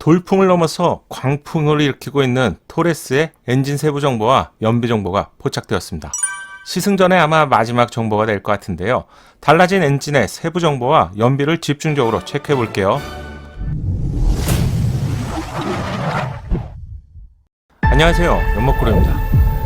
돌풍을 넘어서 광풍을 일으키고 있는 토레스의 엔진 세부 정보와 연비 정보가 포착되었습니다. 시승 전에 아마 마지막 정보가 될 것 같은데요. 달라진 엔진의 세부 정보와 연비를 집중적으로 체크해 볼게요. 안녕하세요, 연목구로입니다.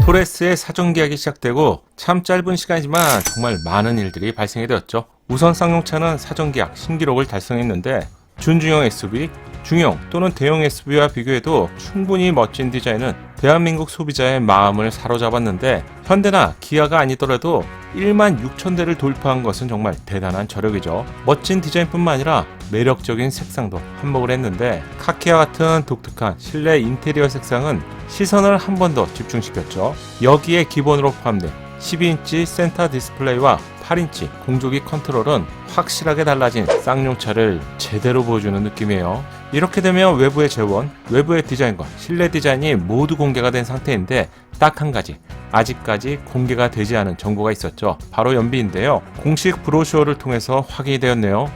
토레스의 사전 계약이 시작되고 참 짧은 시간이지만 정말 많은 일들이 발생이 되었죠. 우선 쌍용차는 사전 계약 신기록을 달성했는데 준중형 SUV, 중형 또는 대형 SUV와 비교해도 충분히 멋진 디자인은 대한민국 소비자의 마음을 사로잡았는데 현대나 기아가 아니더라도 1만 6천 대를 돌파한 것은 정말 대단한 저력이죠. 멋진 디자인뿐만 아니라 매력적인 색상도 한몫을 했는데 카키와 같은 독특한 실내 인테리어 색상은 시선을 한 번 더 집중시켰죠. 여기에 기본으로 포함된 12인치 센터 디스플레이와 8인치 공조기 컨트롤은 확실하게 달라진 쌍용차를 제대로 보여주는 느낌이에요. 이렇게 되면 외부의 재원, 외부의 디자인과 실내 디자인이 모두 공개가 된 상태인데 딱 한 가지 아직까지 공개가 되지 않은 정보가 있었죠. 바로 연비인데요. 공식 브로셔를 통해서 확인이 되었네요.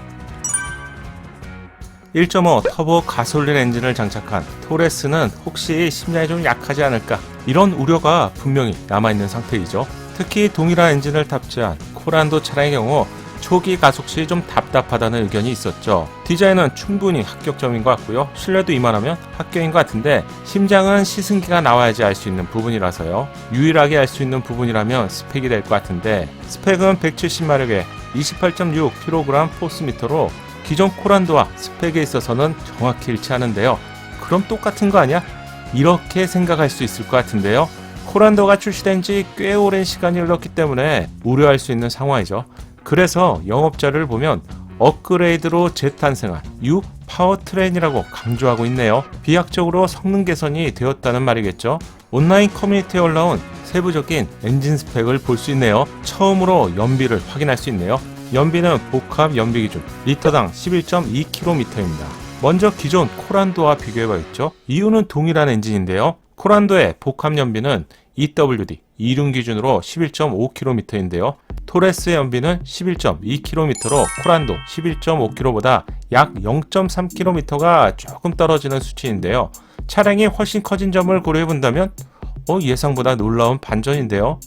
1.5 터보 가솔린 엔진을 장착한 토레스는 혹시 심장이 좀 약하지 않을까, 이런 우려가 분명히 남아있는 상태이죠. 특히 동일한 엔진을 탑재한 코란도 차량의 경우 초기 가속 시 좀 답답하다는 의견이 있었죠. 디자인은 충분히 합격점인 것 같고요. 실내도 이만하면 합격인 것 같은데 심장은 시승기가 나와야지 알 수 있는 부분이라서요. 유일하게 알 수 있는 부분이라면 스펙이 될 것 같은데 스펙은 170마력에 28.6kg 포스미터로 기존 코란도와 스펙에 있어서는 정확히 일치하는데요. 그럼 똑같은 거 아니야? 이렇게 생각할 수 있을 것 같은데요. 코란도가 출시된 지 꽤 오랜 시간이 흘렀기 때문에 우려할 수 있는 상황이죠. 그래서 영업자를 보면 업그레이드로 재탄생한 6 파워트레인이라고 강조하고 있네요. 비약적으로 성능 개선이 되었다는 말이겠죠. 온라인 커뮤니티에 올라온 세부적인 엔진 스펙을 볼 수 있네요. 처음으로 연비를 확인할 수 있네요. 연비는 복합 연비 기준 리터당 11.2km입니다. 먼저 기존 코란도와 비교해봐야겠죠. 이유는 동일한 엔진인데요. 코란도의 복합 연비는 EWD 2륜 기준으로 11.5km인데요. 토레스의 연비는 11.2km로 코란도 11.5km보다 약 0.3km가 조금 떨어지는 수치인데요. 차량이 훨씬 커진 점을 고려해본다면 예상보다 놀라운 반전인데요.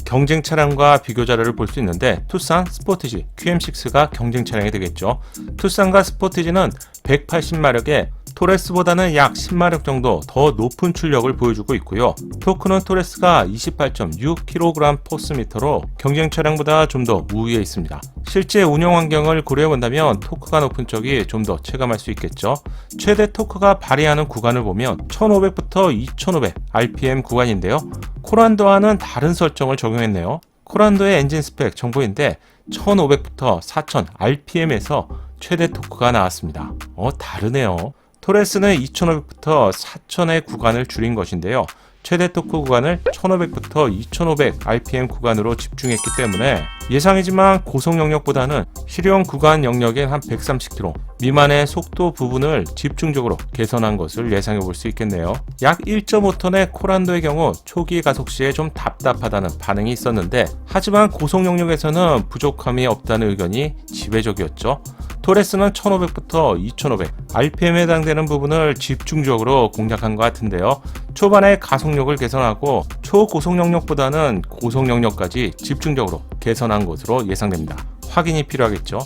경쟁 차량과 비교 자료를 볼 수 있는데 투싼, 스포티지, QM6가 경쟁 차량이 되겠죠. 투싼과 스포티지는 180마력에 토레스보다는 약 10마력 정도 더 높은 출력을 보여주고 있고요. 토크는 토레스가 28.6kg 포스미터로 경쟁 차량보다 좀 더 우위에 있습니다. 실제 운영 환경을 고려해본다면 토크가 높은 쪽이 좀 더 체감할 수 있겠죠. 최대 토크가 발휘하는 구간을 보면 1500부터 2500 RPM 구간인데요. 코란도와는 다른 설정을 적용했네요. 코란도의 엔진 스펙 정보인데 1500부터 4000 RPM에서 최대 토크가 나왔습니다. 다르네요. 토레스는 2500부터 4000의 구간을 줄인 것인데요. 최대 토크 구간을 1500부터 2500 RPM 구간으로 집중했기 때문에 예상이지만 고속 영역보다는 실용 구간 영역의 한 130km 미만의 속도 부분을 집중적으로 개선한 것을 예상해 볼 수 있겠네요. 약 1.5톤의 코란도의 경우 초기 가속 시에 좀 답답하다는 반응이 있었는데 하지만 고속 영역에서는 부족함이 없다는 의견이 지배적이었죠. 토레스는 1500부터 2500 RPM에 해당되는 부분을 집중적으로 공략한 것 같은데요. 초반에 가속력을 개선하고 초고속 영역보다는 고속 영역까지 집중적으로 개선한 것으로 예상됩니다. 확인이 필요하겠죠.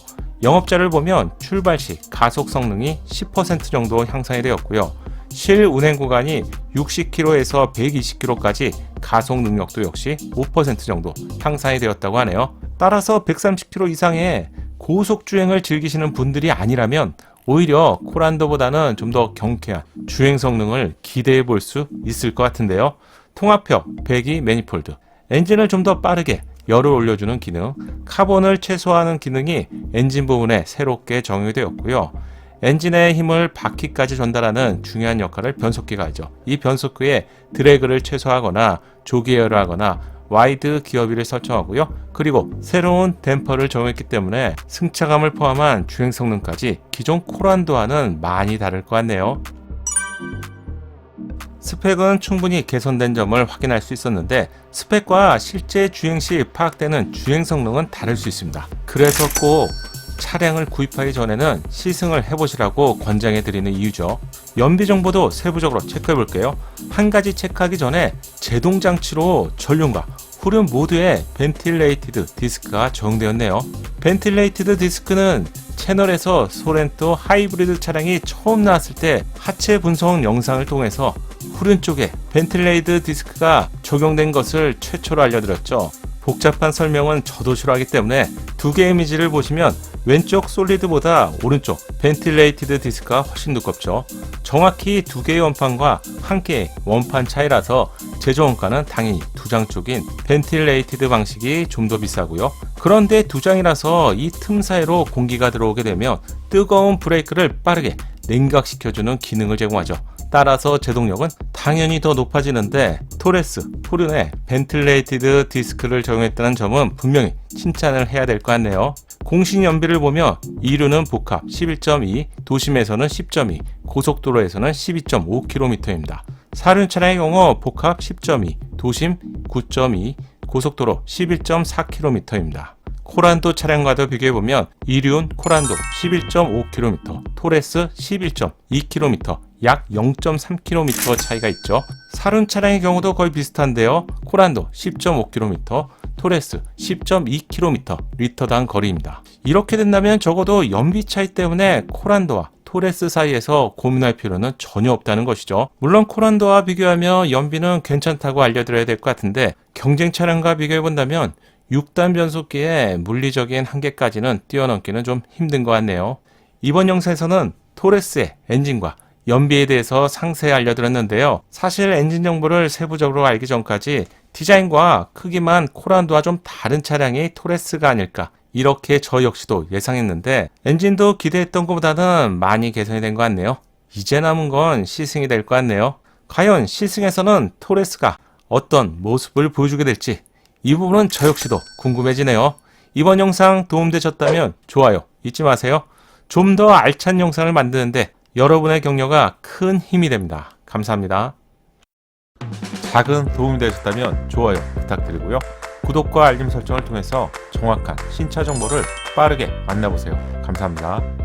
영업자를 보면 출발 시 가속 성능이 10% 정도 향상이 되었고요. 실 운행 구간이 60km에서 120km까지 가속 능력도 역시 5% 정도 향상이 되었다고 하네요. 따라서 130km 이상의 고속 주행을 즐기시는 분들이 아니라면 오히려 코란도보다는 좀 더 경쾌한 주행 성능을 기대해 볼 수 있을 것 같은데요. 통합형 배기 매니폴드, 엔진을 좀 더 빠르게 열을 올려주는 기능, 카본을 최소화하는 기능이 엔진 부분에 새롭게 적용이 되었고요. 엔진의 힘을 바퀴까지 전달하는 중요한 역할을 변속기가 하죠. 이 변속기에 드래그를 최소화하거나 조기예열을 하거나 와이드 기어비를 설정하고요. 그리고 새로운 댐퍼를 적용했기 때문에 승차감을 포함한 주행 성능까지 기존 코란도와는 많이 다를 것 같네요. 스펙은 충분히 개선된 점을 확인할 수 있었는데 스펙과 실제 주행 시 파악되는 주행 성능은 다를 수 있습니다. 그래서 꼭 차량을 구입하기 전에는 시승을 해보시라고 권장해드리는 이유죠. 연비 정보도 세부적으로 체크해볼게요. 한 가지 체크하기 전에 제동 장치로 전륜과 후륜 모두에 벤틸레이티드 디스크가 적용되었네요. 벤틸레이티드 디스크는 채널에서 소렌토 하이브리드 차량이 처음 나왔을 때 하체 분석 영상을 통해서 후륜 쪽에 벤틸레이티드 디스크가 적용된 것을 최초로 알려드렸죠. 복잡한 설명은 저도 싫어하기 때문에 두 개의 이미지를 보시면 왼쪽 솔리드보다 오른쪽 벤틸레이티드 디스크가 훨씬 두껍죠. 정확히 두 개의 원판과 한 개의 원판 차이라서 제조 원가는 당연히 두 장 쪽인 벤틸레이티드 방식이 좀 더 비싸고요. 그런데 두 장이라서 이 틈 사이로 공기가 들어오게 되면 뜨거운 브레이크를 빠르게 냉각시켜주는 기능을 제공하죠. 따라서 제동력은 당연히 더 높아지는데 토레스, 후륜에 벤틸레이티드 디스크를 적용했다는 점은 분명히 칭찬을 해야 될 것 같네요. 공식 연비를 보면 2륜은 복합 11.2, 도심에서는 10.2, 고속도로에서는 12.5km입니다. 4륜 차량의 경우 복합 10.2, 도심 9.2, 고속도로 11.4km입니다. 코란도 차량과도 비교해보면 2륜 코란도 11.5km, 토레스 11.2km, 약 0.3km 차이가 있죠. 4륜 차량의 경우도 거의 비슷한데요. 코란도 10.5km, 토레스 10.2km 리터당 거리입니다. 이렇게 된다면 적어도 연비 차이 때문에 코란도와 토레스 사이에서 고민할 필요는 전혀 없다는 것이죠. 물론 코란도와 비교하며 연비는 괜찮다고 알려드려야 될 것 같은데 경쟁 차량과 비교해본다면 6단 변속기의 물리적인 한계까지는 뛰어넘기는 좀 힘든 것 같네요. 이번 영상에서는 토레스의 엔진과 연비에 대해서 상세히 알려드렸는데요. 사실 엔진 정보를 세부적으로 알기 전까지 디자인과 크기만 코란도와 좀 다른 차량이 토레스가 아닐까 이렇게 저 역시도 예상했는데 엔진도 기대했던 것보다는 많이 개선이 된 것 같네요. 이제 남은 건 시승이 될 것 같네요. 과연 시승에서는 토레스가 어떤 모습을 보여주게 될지 이 부분은 저 역시도 궁금해지네요. 이번 영상 도움되셨다면 좋아요 잊지 마세요. 좀 더 알찬 영상을 만드는데 여러분의 격려가 큰 힘이 됩니다. 감사합니다. 작은 도움이 되셨다면 좋아요 부탁드리고요. 구독과 알림 설정을 통해서 정확한 신차 정보를 빠르게 만나보세요. 감사합니다.